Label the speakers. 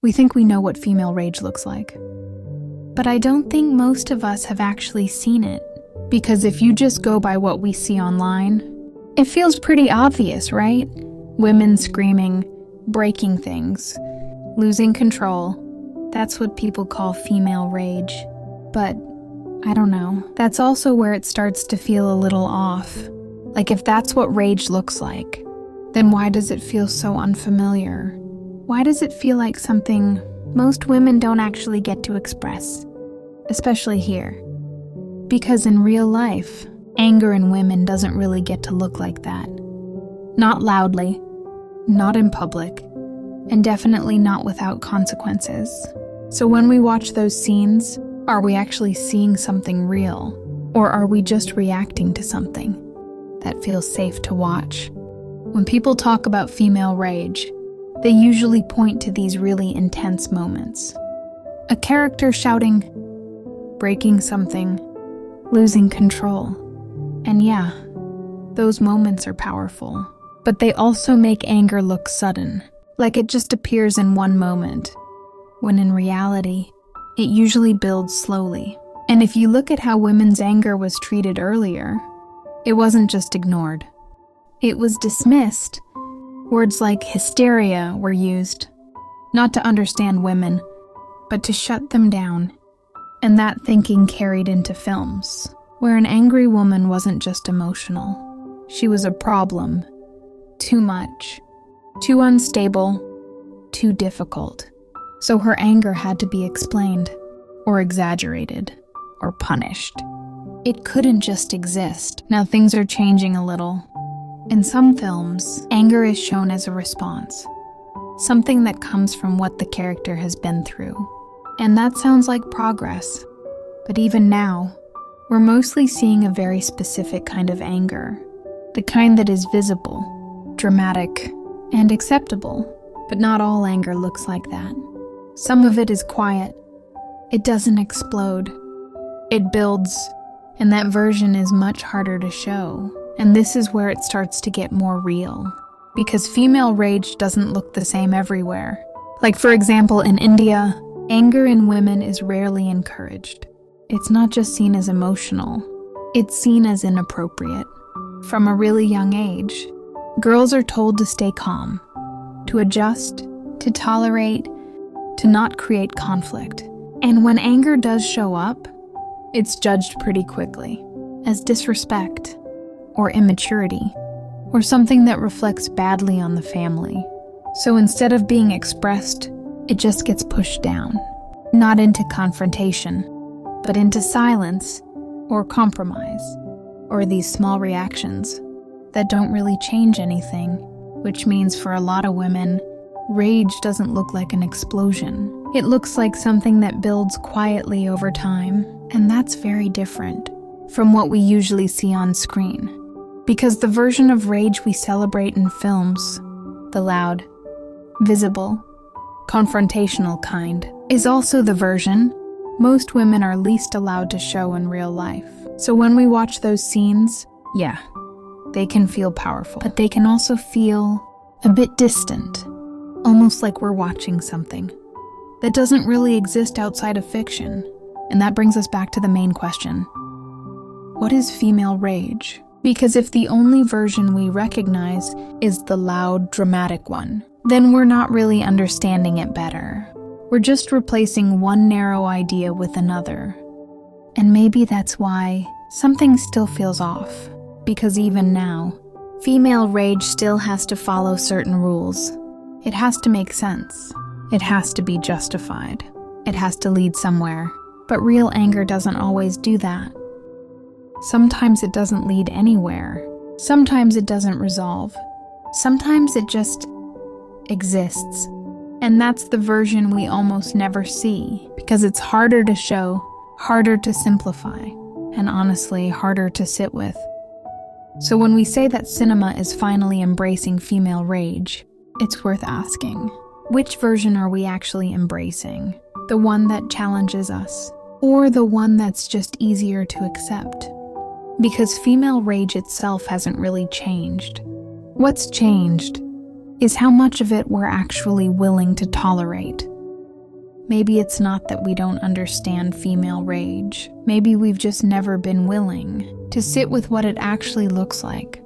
Speaker 1: We think we know what female rage looks like. But I don't think most of us have actually seen it. Because if you just go by what we see online, it feels pretty obvious, right? Women screaming, breaking things, losing control. That's what people call female rage. But I don't know. That's also where it starts to feel a little off. Like if that's what rage looks like, then why does it feel so unfamiliar? Why does it feel like something most women don't actually get to express? Especially here. Because in real life, anger in women doesn't really get to look like that. Not loudly, not in public, and definitely not without consequences. So when we watch those scenes, are we actually seeing something real? Or are we just reacting to something that feels safe to watch? When people talk about female rage, they usually point to these really intense moments. A character shouting, breaking something, losing control. And yeah, those moments are powerful. But they also make anger look sudden, like it just appears in one moment, when in reality, it usually builds slowly. And if you look at how women's anger was treated earlier, it wasn't just ignored. It was dismissed. Words like hysteria were used, not to understand women, but to shut them down. And that thinking carried into films, where an angry woman wasn't just emotional. She was a problem. Too much. Too unstable. Too difficult. So her anger had to be explained, or exaggerated, or punished. It couldn't just exist. Now things are changing a little. In some films, anger is shown as a response, something that comes from what the character has been through. And that sounds like progress. But even now, we're mostly seeing a very specific kind of anger, the kind that is visible, dramatic, and acceptable. But not all anger looks like that. Some of it is quiet. It doesn't explode. It builds, and that version is much harder to show. And this is where it starts to get more real. Because female rage doesn't look the same everywhere. Like for example, in India, anger in women is rarely encouraged. It's not just seen as emotional, it's seen as inappropriate. From a really young age, girls are told to stay calm, to adjust, to tolerate, to not create conflict. And when anger does show up, it's judged pretty quickly as disrespect, or immaturity, or something that reflects badly on the family. So instead of being expressed, it just gets pushed down. Not into confrontation, but into silence, or compromise, or these small reactions that don't really change anything, which means for a lot of women, rage doesn't look like an explosion. It looks like something that builds quietly over time, and that's very different from what we usually see on screen. Because the version of rage we celebrate in films, the loud, visible, confrontational kind, is also the version most women are least allowed to show in real life. So when we watch those scenes, yeah, they can feel powerful, but they can also feel a bit distant, almost like we're watching something that doesn't really exist outside of fiction. And that brings us back to the main question. What is female rage? Because if the only version we recognize is the loud, dramatic one, then we're not really understanding it better. We're just replacing one narrow idea with another. And maybe that's why something still feels off. Because even now, female rage still has to follow certain rules. It has to make sense. It has to be justified. It has to lead somewhere. But real anger doesn't always do that. Sometimes it doesn't lead anywhere. Sometimes it doesn't resolve. Sometimes it just exists. And that's the version we almost never see, because it's harder to show, harder to simplify, and honestly, harder to sit with. So when we say that cinema is finally embracing female rage, it's worth asking, which version are we actually embracing? The one that challenges us, or the one that's just easier to accept? Because female rage itself hasn't really changed. What's changed is how much of it we're actually willing to tolerate. Maybe it's not that we don't understand female rage. Maybe we've just never been willing to sit with what it actually looks like.